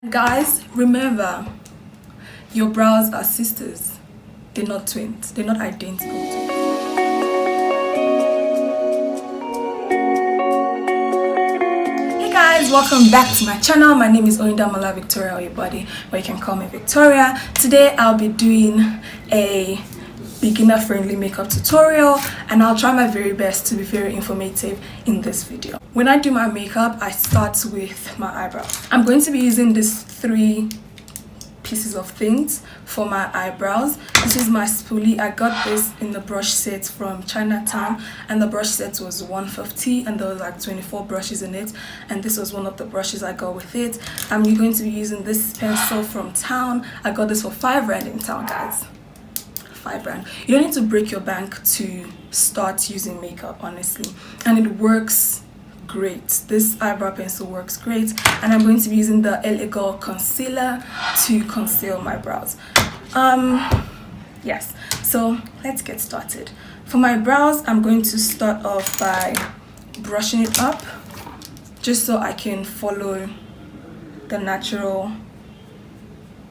Guys, remember, your brows are sisters. They're not twins. They're not identical twins. Hey guys, welcome back to my channel. My name is Oyindamola Victoria Oyebode, but you can call me Victoria. Today I'll be doing a beginner friendly makeup tutorial and I'll try my very best to be very informative in this video. When I do my makeup, I start with my eyebrow. I'm going to be using these 3 pieces of things for my eyebrows. This is my spoolie. I got this in the brush set from Chinatown and the brush set was $150 and there was like 24 brushes in it, and this was one of the brushes I got with it. I'm going to be using this pencil from town. I got this for 5 rand in town, guys. 5 rand. You don't need to break your bank to start using makeup, honestly, and it works great. This eyebrow pencil works great, and I'm going to be using the Eyebrow concealer to conceal my brows. Yes, so let's get started. For my brows, I'm going to start off by brushing it up just so I can follow the natural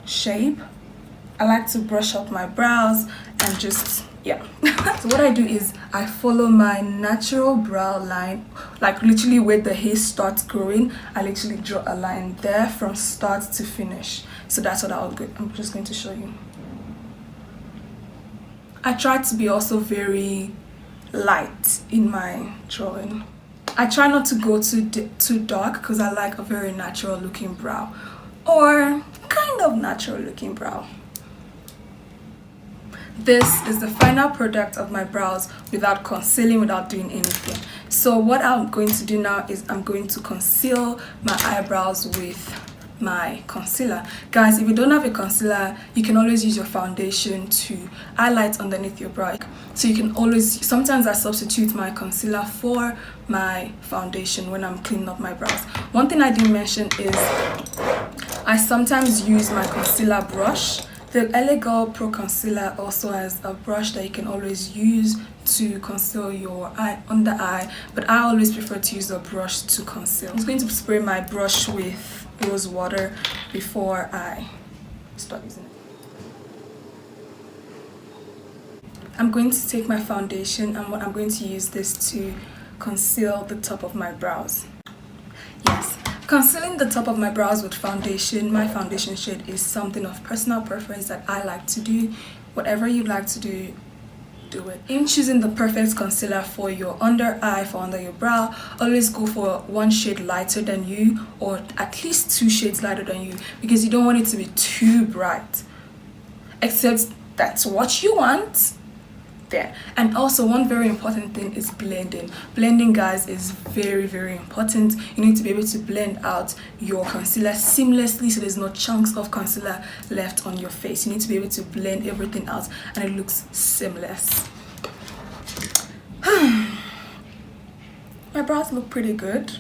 shape. I like to brush up my brows and just, yeah. So what I do is I follow my natural brow line, like literally where the hair starts growing. I literally draw a line there from start to finish. So that's what I'm just going to show you. I try to be also very light in my drawing. I try not to go too dark because I like a very natural looking brow, or kind of natural looking brow. This is the final product of my brows without concealing, without doing anything. So what I'm going to do now is I'm going to conceal my eyebrows with my concealer. Guys, if you don't have a concealer, you can always use your foundation to highlight underneath your brow. So you can always, sometimes I substitute my concealer for my foundation when I'm cleaning up my brows. One thing I didn't mention is I sometimes use my concealer brush. The Eyebrow Pro Concealer also has a brush that you can always use to conceal your under eye, but I always prefer to use a brush to conceal. I'm just going to spray my brush with rose water before I start using it. I'm going to take my foundation and I'm going to use this to conceal the top of my brows. Yes. Concealing the top of my brows with foundation, my foundation shade is something of personal preference that I like to do. Whatever you like to do, do it. In choosing the perfect concealer for your under eye, for under your brow, always go for 1 shade lighter than you, or at least 2 shades lighter than you, because you don't want it to be too bright. Except that's what you want. There. And also, one very important thing is blending. Blending, guys, is very, very important. You need to be able to blend out your concealer seamlessly so there's no chunks of concealer left on your face. You need to be able to blend everything out and it looks seamless. My brows look pretty good.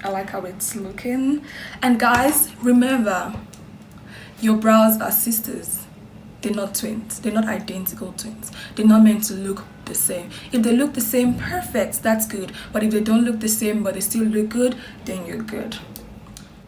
I like how it's looking. And guys, remember, your brows are sisters. They're not twins. They're not identical twins. They're not meant to look the same. If they look the same, perfect, that's good. But if they don't look the same but they still look good, then you're good.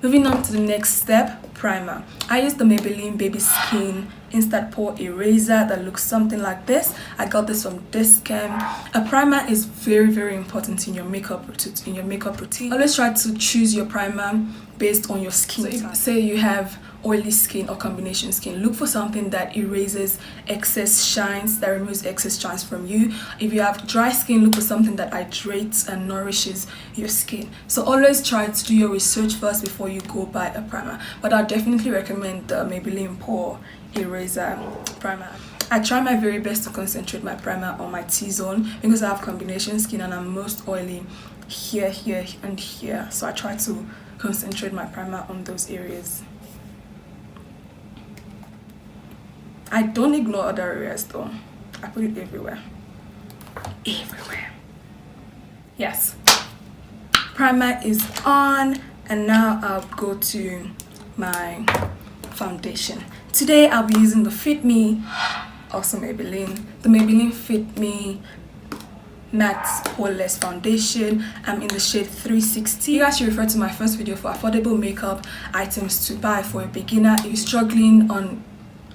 Moving on to the next step, primer. I use the Maybelline Baby Skin Instant Pore Eraser that looks something like this. I got this from Discam. A primer is very, very important in your makeup routine. Always try to choose your primer based on your skin. So if say you have oily skin or combination skin, look for something that erases excess shines, that removes excess shines from you. If you have dry skin, look for something that hydrates and nourishes your skin. So always try to do your research first before you go buy a primer, but I definitely recommend the Maybelline Pore Eraser primer. I try my very best to concentrate my primer on my T-zone because I have combination skin and I'm most oily here, here, and here, so I try to concentrate my primer on those areas. I don't ignore other areas though. I put it everywhere. Everywhere. Yes. Primer is on, and now I'll go to my foundation. Today I'll be using the Fit Me, also Maybelline. The Maybelline Fit Me matte poreless foundation. I'm in the shade 360. You guys should refer to my first video for affordable makeup items to buy for a beginner if you're struggling on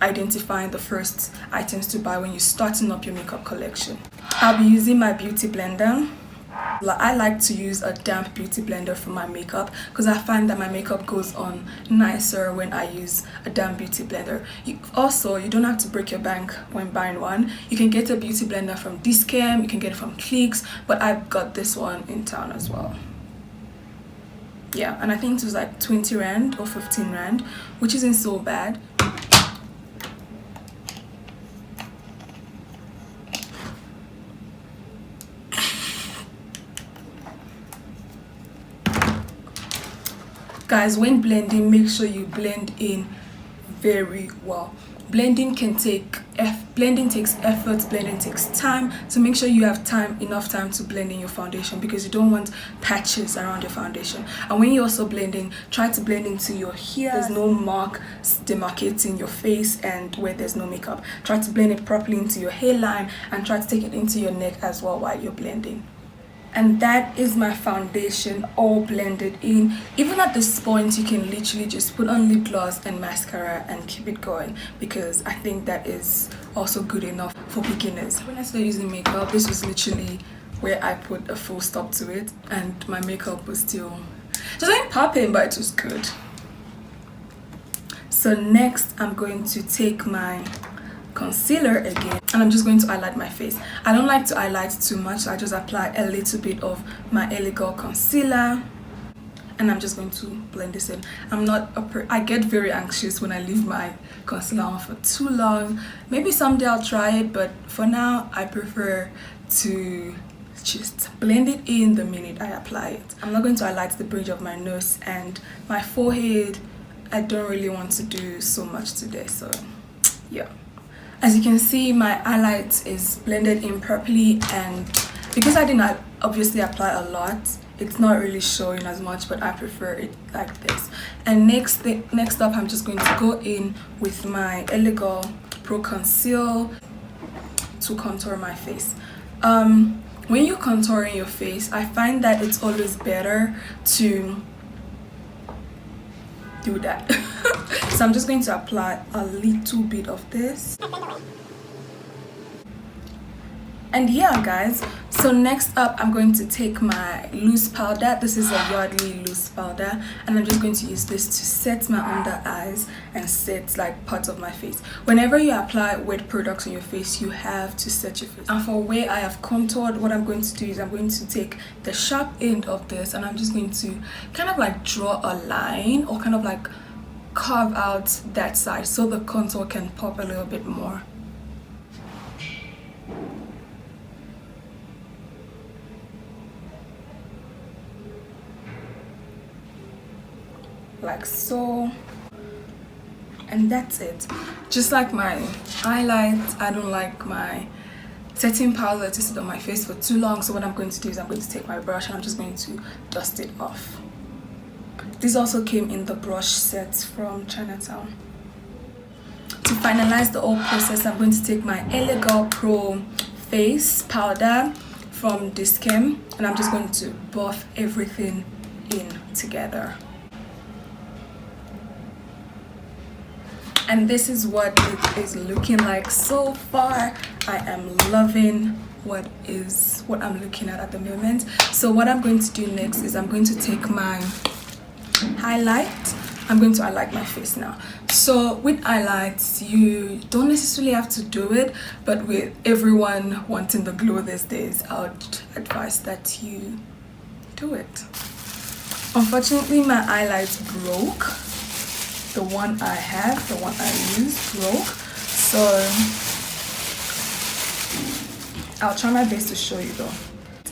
identifying the first items to buy when you're starting up your makeup collection. I'll be using my beauty blender. I like to use a damp beauty blender for my makeup because I find that my makeup goes on nicer when I use a damp beauty blender. You don't have to break your bank when buying one. You can get a beauty blender from Discam, you can get it from Clicks, but I've got this one in town as well. Yeah, and I think it was like 20 rand or 15 rand, which isn't so bad. Guys, when blending, make sure you blend in very well. Blending takes effort, blending takes time, so make sure you have enough time to blend in your foundation because you don't want patches around your foundation. And when you're also blending, try to blend into your hair. There's no mark demarcating your face and where there's no makeup. Try to blend it properly into your hairline and try to take it into your neck as well while you're blending. And that is my foundation all blended in. Even at this point, you can literally just put on lip gloss and mascara and keep it going because I think that is also good enough for beginners. When I started using makeup, this was literally where I put a full stop to it and my makeup was still just ain't popping, but it was good. So next, I'm going to take my concealer again and I'm just going to highlight my face. I don't like to highlight too much, so I just apply a little bit of my Eyebrow concealer and I'm just going to blend this in. I get very anxious when I leave my concealer on for too long. Maybe someday I'll try it, but for now I prefer to just blend it in the minute I apply it. I'm not going to highlight the bridge of my nose and my forehead. I don't really want to do so much today, so yeah. As you can see, my highlight is blended in properly, and because I didn't obviously apply a lot, it's not really showing as much, but I prefer it like this. And next up, I'm just going to go in with my Eyebrow Pro Conceal to contour my face. When you're contouring your face, I find that it's always better to do that. So I'm just going to apply a little bit of this. And yeah, guys, so next up I'm going to take my loose powder. This is a Yardley loose powder, and I'm just going to use this to set my under eyes and set like parts of my face. Whenever you apply wet products on your face, you have to set your face. And for where I have contoured, what I'm going to do is I'm going to take the sharp end of this and I'm just going to kind of like draw a line or kind of like carve out that side so the contour can pop a little bit more. Like so, and that's it. Just like my highlight, I don't like my setting powder to sit on my face for too long, so what I'm going to do is I'm going to take my brush and I'm just going to dust it off. This also came in the brush set from Chinatown. To finalize the whole process, I'm going to take my Eyebrow Pro face powder from Discam and I'm just going to buff everything in together. And this is what it is looking like so far. I am loving what I'm looking at the moment. So what I'm going to do next is I'm going to take my highlight. I'm going to highlight my face now. So with highlights, you don't necessarily have to do it, but with everyone wanting the glow these days, I would advise that you do it. Unfortunately, my highlights broke. The one I used broke, so I'll try my best to show you though.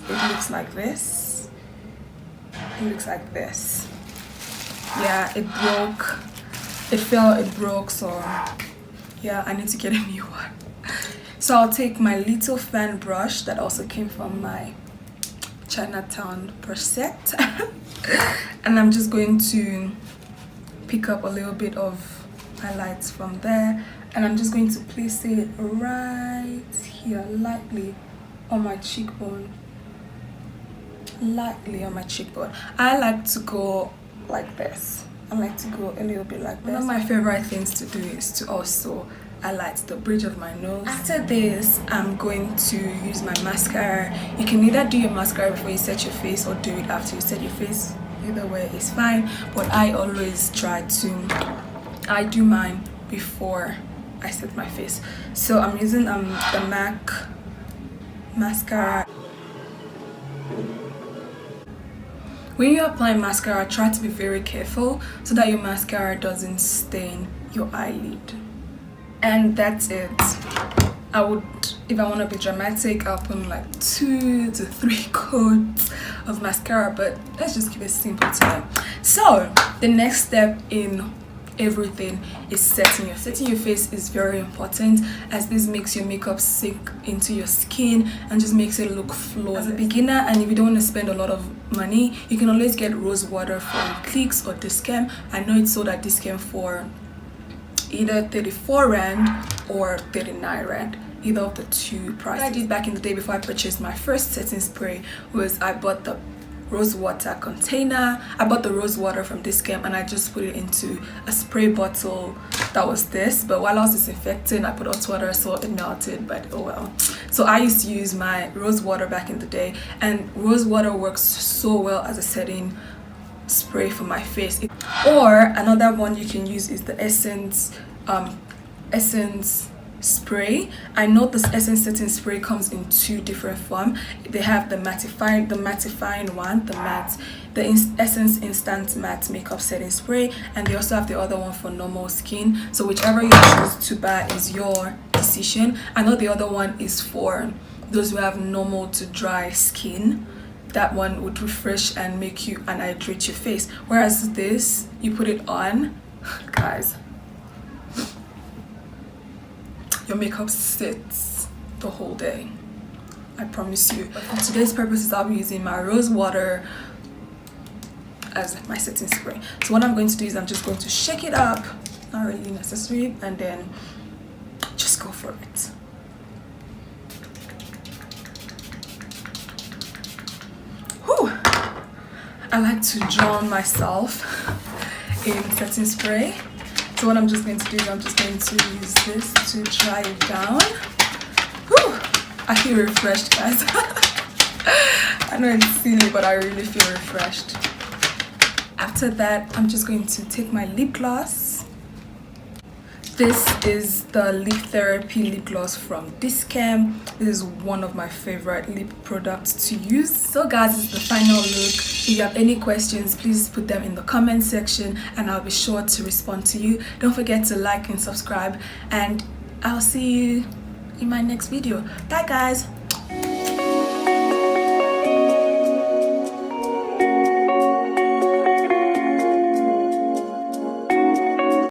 It looks like this. It looks like this. Yeah, it broke. It broke, so yeah, I need to get a new one. So I'll take my little fan brush that also came from my Chinatown brush set and I'm just going to pick up a little bit of highlights from there and I'm just going to place it right here lightly on my cheekbone, lightly on my cheekbone. I like to go like this. I like to go a little bit like this. One of my favorite things to do is to also highlight the bridge of my nose. After this, I'm going to use my mascara. You can either do your mascara before you set your face or do it after you set your face. Either way is fine, but I always try to, I do mine before I set my face. So I'm using the MAC mascara. When you apply mascara, try to be very careful so that your mascara doesn't stain your eyelid. And that's it. I would, if I want to be dramatic, I'll put like 2 to 3 coats of mascara, but let's just keep it simple today. So the next step in everything is setting your face is very important, as this makes your makeup sink into your skin and just makes it look flawless. As a beginner, and if you don't want to spend a lot of money, you can always get rose water from Clicks or Discam. I know it's sold at Discam for either 34 rand or 39 rand, either of the two prices. What I did back in the day before I purchased my first setting spray was I bought the rose water container. I bought the rose water from Discam and I just put it into a spray bottle that was this, but while I was disinfecting I put hot water so it melted, but oh well. So I used to use my rose water back in the day, and rose water works so well as a setting spray for my face. Or another one you can use is the Essence spray. I know this Essence setting spray comes in 2 different forms. They have the mattifying one, the Essence Instant Matte Makeup Setting Spray, and they also have the other one for normal skin. So whichever you choose to buy is your decision. I know the other one is for those who have normal to dry skin. That one would refresh and make you and hydrate your face, whereas this, you put it on, guys, your makeup sits the whole day, I promise you. But for today's purposes, I'll be using my rose water as my setting spray. So what I'm going to do is I'm just going to shake it up, not really necessary, and then just go for it. Whew. I like to drown myself in setting spray. So what I'm just going to do is I'm just going to use this to dry it down. Whew. I feel refreshed, guys. I know it's silly, but I really feel refreshed. After that, I'm just going to take my lip gloss. This is the Lip Therapy lip gloss from Discam. This is one of my favorite lip products to use. So guys, this is the final look. If you have any questions, please put them in the comment section and I'll be sure to respond to you. Don't forget to like and subscribe, and I'll see you in my next video. Bye guys.